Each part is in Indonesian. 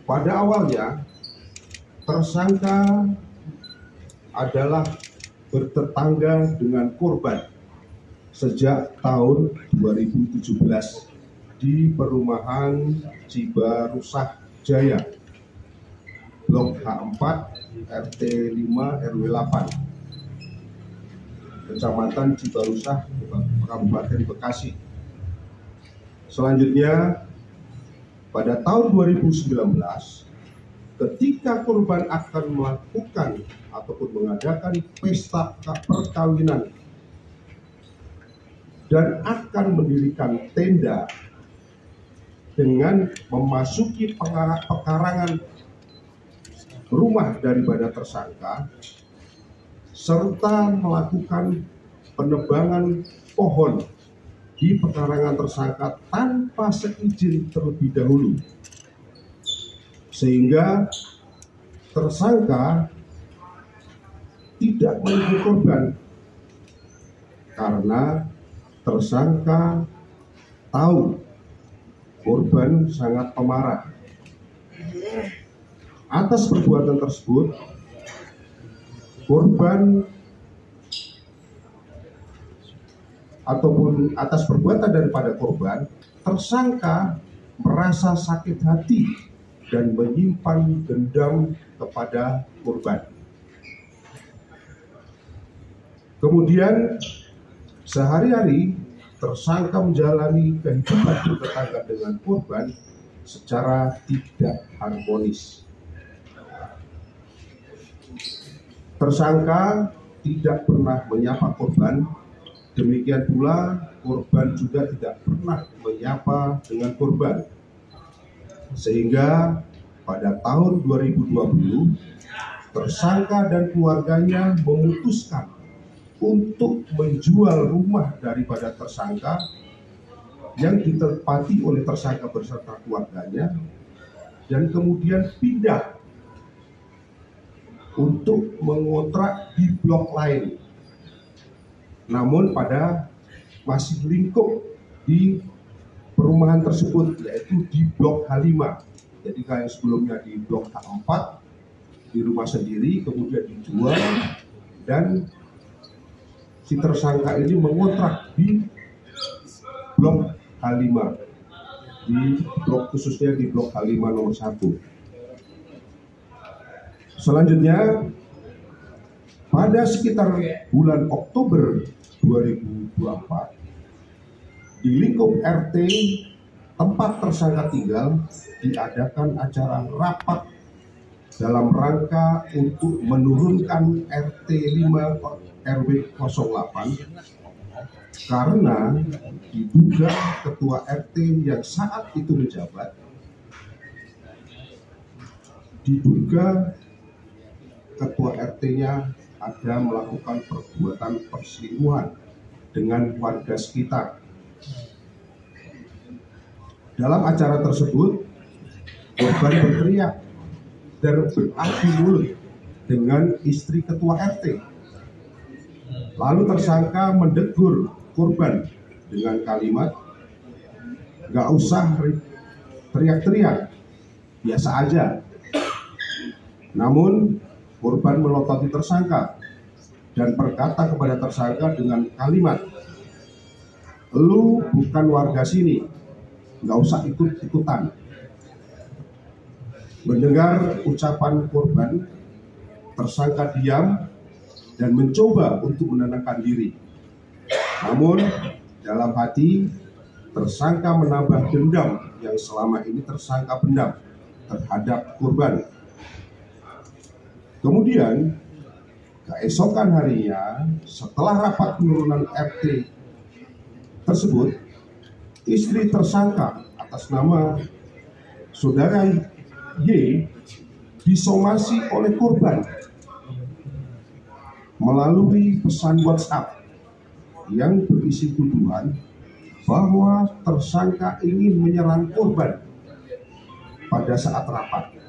Pada awalnya, tersangka adalah bertetangga dengan korban sejak tahun 2017 di perumahan Cibarusah Jaya, Blok H4, RT 5 RW 8, Kecamatan Cibarusah, Kabupaten Bekasi. Selanjutnya, pada tahun 2019, ketika korban akan melakukan ataupun mengadakan pesta perkawinan dan akan mendirikan tenda dengan memasuki pekarangan rumah daripada tersangka serta melakukan penebangan pohon di pekarangan tersangka tanpa seizin terlebih dahulu, sehingga tersangka tidak menegur korban karena tersangka tahu korban sangat pemarah. Atas perbuatan tersebut, korban ataupun atas perbuatan daripada korban, tersangka merasa sakit hati dan menyimpan dendam kepada korban. Kemudian sehari-hari tersangka menjalani kehidupan bertetangga dengan korban secara tidak harmonis. Tersangka tidak pernah menyapa korban, demikian pula korban juga tidak pernah menyapa dengan korban. Sehingga pada tahun 2020, tersangka dan keluarganya memutuskan untuk menjual rumah daripada tersangka yang ditempati oleh tersangka beserta keluarganya dan kemudian pindah untuk mengontrak di blok lain, namun pada masih lingkup di perumahan tersebut, yaitu di blok H5. Jadi kayak sebelumnya di blok H4 di rumah sendiri, kemudian dijual dan si tersangka ini mengontrak di blok H5, di blok khususnya di blok H5 nomor 1. Selanjutnya, pada sekitar bulan Oktober 2024, di lingkup RT tempat tersangka tinggal diadakan acara rapat dalam rangka untuk menurunkan RT 5 RW 08 karena diduga ketua RT yang saat itu menjabat diduga ketua RT-nya ada melakukan perbuatan perselingkuhan dengan warga sekitar. Dalam acara tersebut, korban berteriak dan beradu mulut dengan istri ketua RT. Lalu tersangka mendegur korban dengan kalimat, "Gak usah teriak-teriak, biasa aja." Namun korban melototi tersangka dan berkata kepada tersangka dengan kalimat, "Lu bukan warga sini, nggak usah ikut-ikutan." Mendengar ucapan korban, tersangka diam dan mencoba untuk menenangkan diri. Namun dalam hati, tersangka menambah dendam yang selama ini tersangka pendam terhadap korban. Kemudian, keesokan harinya, setelah rapat penurunan RT tersebut, istri tersangka atas nama saudara Y disomasi oleh korban melalui pesan WhatsApp yang berisi tuduhan bahwa tersangka ingin menyerang korban pada saat rapat.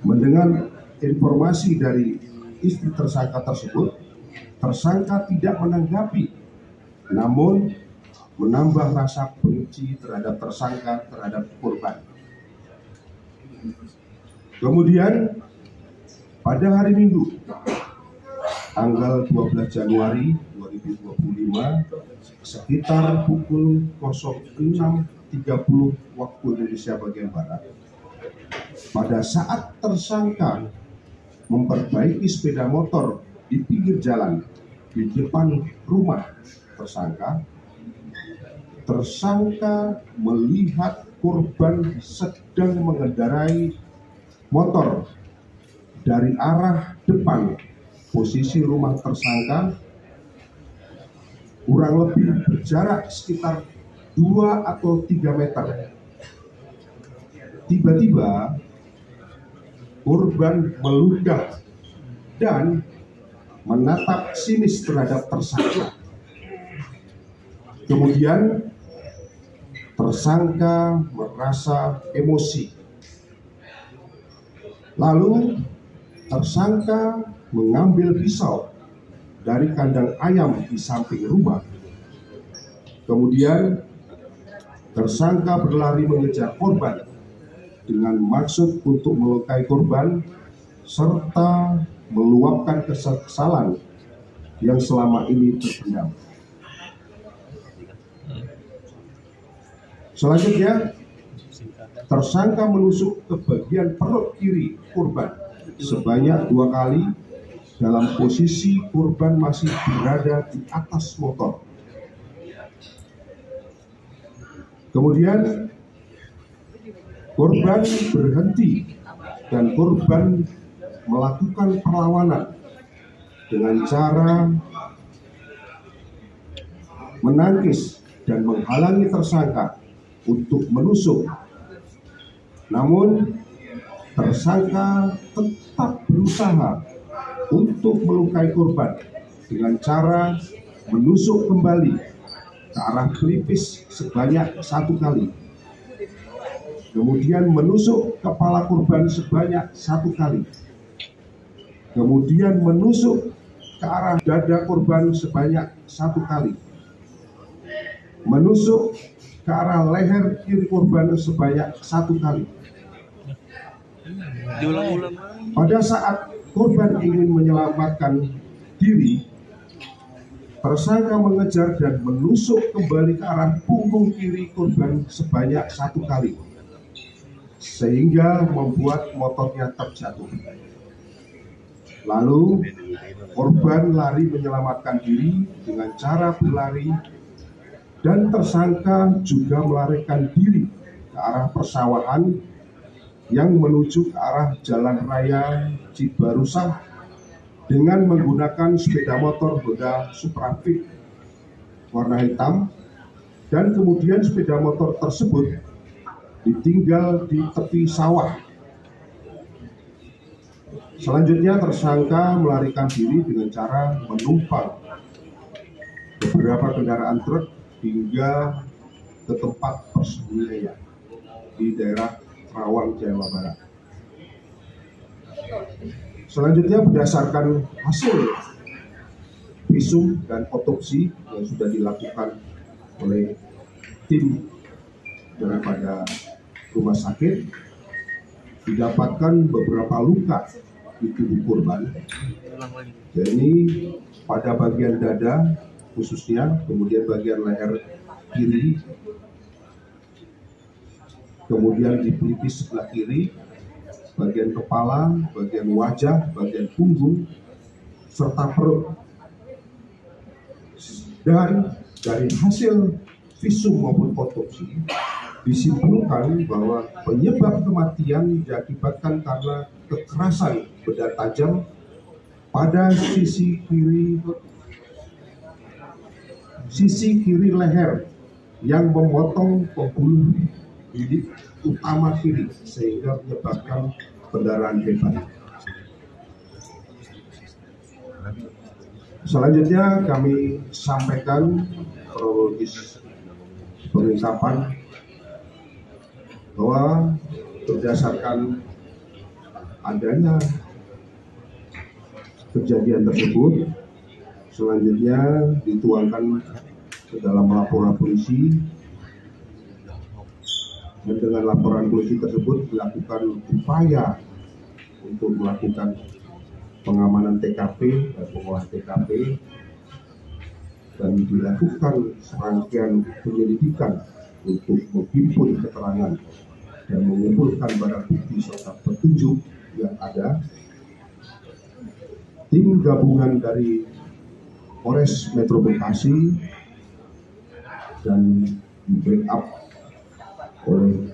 Mendengar informasi dari istri tersangka tersebut, tersangka tidak menanggapi, namun menambah rasa benci terhadap tersangka terhadap korban. Kemudian pada hari Minggu tanggal 12 Januari 2025 sekitar pukul 06.30 waktu Indonesia bagian Barat, pada saat tersangka memperbaiki sepeda motor di pinggir jalan di depan rumah tersangka melihat korban sedang mengendarai motor dari arah depan. Posisi rumah tersangka kurang lebih berjarak sekitar 2 atau 3 meter. Tiba-tiba korban meludah dan menatap sinis terhadap tersangka. Kemudian tersangka merasa emosi. Lalu tersangka mengambil pisau dari kandang ayam di samping rumah. Kemudian tersangka berlari mengejar korban dengan maksud untuk melukai korban serta meluapkan kekesalan yang selama ini terpendam. Selanjutnya, tersangka menusuk ke bagian perut kiri korban sebanyak 2 kali dalam posisi korban masih berada di atas motor. Kemudian korban berhenti dan korban melakukan perlawanan dengan cara menangkis dan menghalangi tersangka untuk menusuk. Namun tersangka tetap berusaha untuk melukai korban dengan cara menusuk kembali ke arah pelipis sebanyak 1 kali. Kemudian menusuk kepala korban sebanyak 1 kali. Kemudian menusuk ke arah dada korban sebanyak 1 kali. Menusuk ke arah leher kiri korban sebanyak 1 kali. Pada saat korban ingin menyelamatkan diri, tersangka mengejar dan menusuk kembali ke arah punggung kiri korban sebanyak 1 kali, sehingga membuat motornya terjatuh. Lalu korban lari menyelamatkan diri dengan cara berlari, dan tersangka juga melarikan diri ke arah persawahan yang menuju ke arah Jalan Raya Cibarusah dengan menggunakan sepeda motor Honda Supra Fit warna hitam, dan kemudian sepeda motor tersebut ditinggal di tepi sawah. Selanjutnya tersangka melarikan diri dengan cara menumpang beberapa kendaraan truk hingga ke tempat persembunyian di daerah Kerawang, Jawa Barat. Selanjutnya berdasarkan hasil visum dan otopsi yang sudah dilakukan oleh tim daripada rumah sakit, didapatkan beberapa luka di tubuh korban. Jadi pada bagian dada khususnya, kemudian bagian leher kiri, kemudian di pelipis sebelah kiri, bagian kepala, bagian wajah, bagian punggung, serta perut. Dan dari hasil visum maupun otopsi disimpulkan bahwa penyebab kematian diakibatkan karena kekerasan benda tajam pada sisi kiri leher yang memotong pembuluh bilik utama kiri sehingga menyebabkan pendarahan hebat. Selanjutnya kami sampaikan kronologis pengungkapan bahwa berdasarkan adanya kejadian tersebut, selanjutnya dituangkan ke dalam laporan polisi, dan dengan laporan polisi tersebut dilakukan upaya untuk melakukan pengamanan TKP dan pengolahan TKP, dan dilakukan serangkaian penyelidikan untuk menghimpun keterangan dan mengumpulkan barang bukti serta petunjuk yang ada. Tim gabungan dari Polres Metro Bekasi dan backup oleh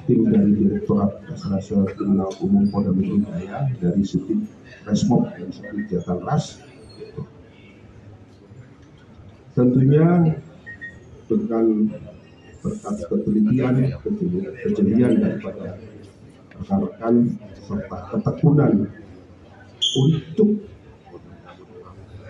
tim dari Direktorat Reserse Kriminal Umum Polda Metro Jaya dari Subdit Resmob dan Subdit Jatanras, tentunya dengan berkat ketelitian, kejelian daripada rekan-rekan serta ketekunan untuk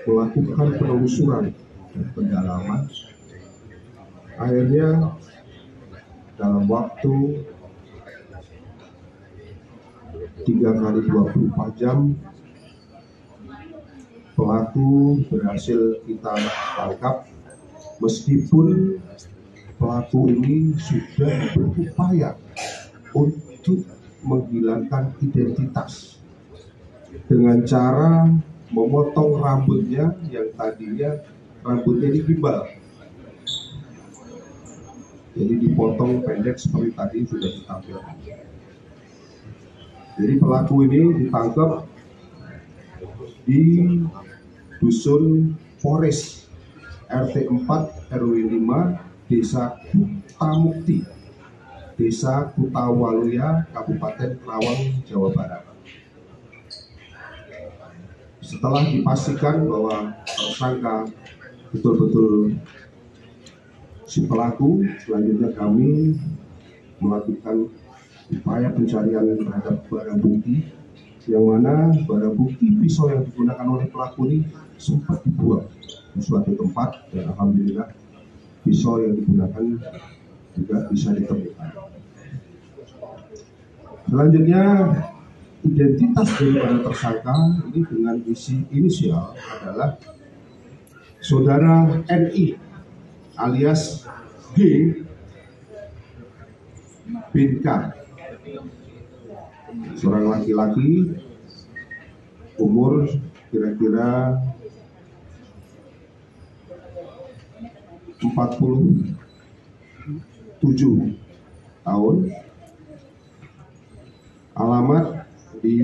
melakukan penelusuran dan pendalaman, akhirnya dalam waktu 3x24 jam pelaku berhasil kita tangkap, meskipun pelaku ini sudah berupaya untuk menghilangkan identitas dengan cara memotong rambutnya yang tadinya rambutnya ini gimbal, jadi dipotong pendek seperti tadi sudah ditampilkan. Jadi pelaku ini ditangkap di Dusun Forest RT 4 RW 5 Desa Kutamukti, Desa Kutawaluya, Kabupaten Kerawang, Jawa Barat. Setelah dipastikan bahwa tersangka betul-betul si pelaku, selanjutnya kami melakukan upaya pencarian terhadap barang bukti, yang mana barang bukti pisau yang digunakan oleh pelaku ini sempat dibuang di suatu tempat, dan alhamdulillah pisau yang digunakan juga bisa ditemukan. Selanjutnya identitas daripada tersangka ini dengan isi inisial adalah saudara NI alias G bin K, seorang laki-laki, umur kira-kira 47 tahun, alamat di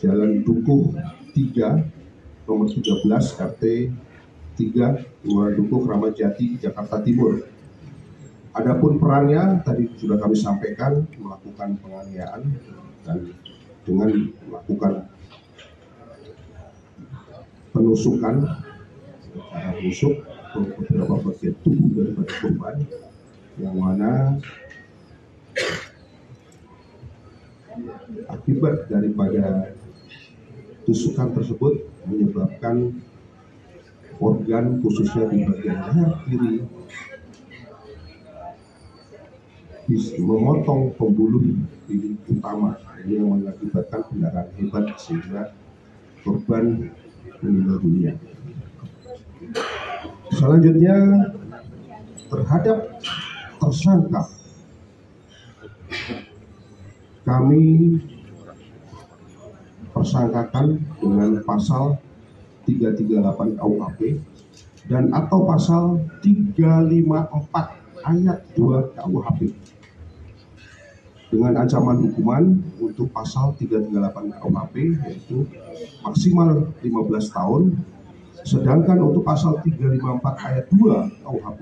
Jalan Dukuh 3 nomor 13 RT 3 Kelurahan Dukuh, Kramat Jati, Jakarta Timur. Adapun perannya tadi sudah kami sampaikan, melakukan penganiayaan dan dengan melakukan penusukan secara busuk ke beberapa bagian tubuh daripada korban, yang mana akibat daripada tusukan tersebut menyebabkan organ khususnya di bagian leher kiri memotong pembuluh titik utama, ini yang mengakibatkan pendarahan hebat sehingga korban meninggal dunia. Selanjutnya terhadap tersangka kami persangkakan dengan pasal 338 KUHP dan atau pasal 354 ayat 2 KUHP dengan ancaman hukuman untuk pasal 338 KUHP yaitu maksimal 15 tahun, sedangkan untuk pasal 354 ayat 2 KUHP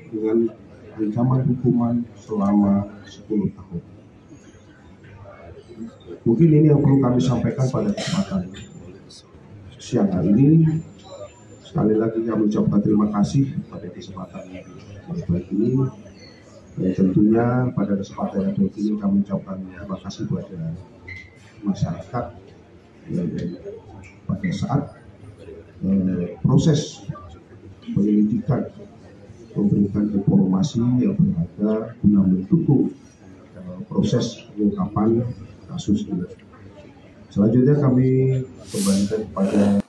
dengan ancaman hukuman selama 10 tahun. Mungkin ini yang perlu kami sampaikan pada kesempatan siang hari ini. Sekali lagi kami ucapkan terima kasih pada kesempatan yang baik ini. Dan tentunya pada kesempatan yang baik ini kami ucapkan terima kasih kepada masyarakat pada saat proses penyelidikan memberikan informasi yang berharga guna mendukung proses pengungkapan kasus ini. Selanjutnya kami kembalikan kepada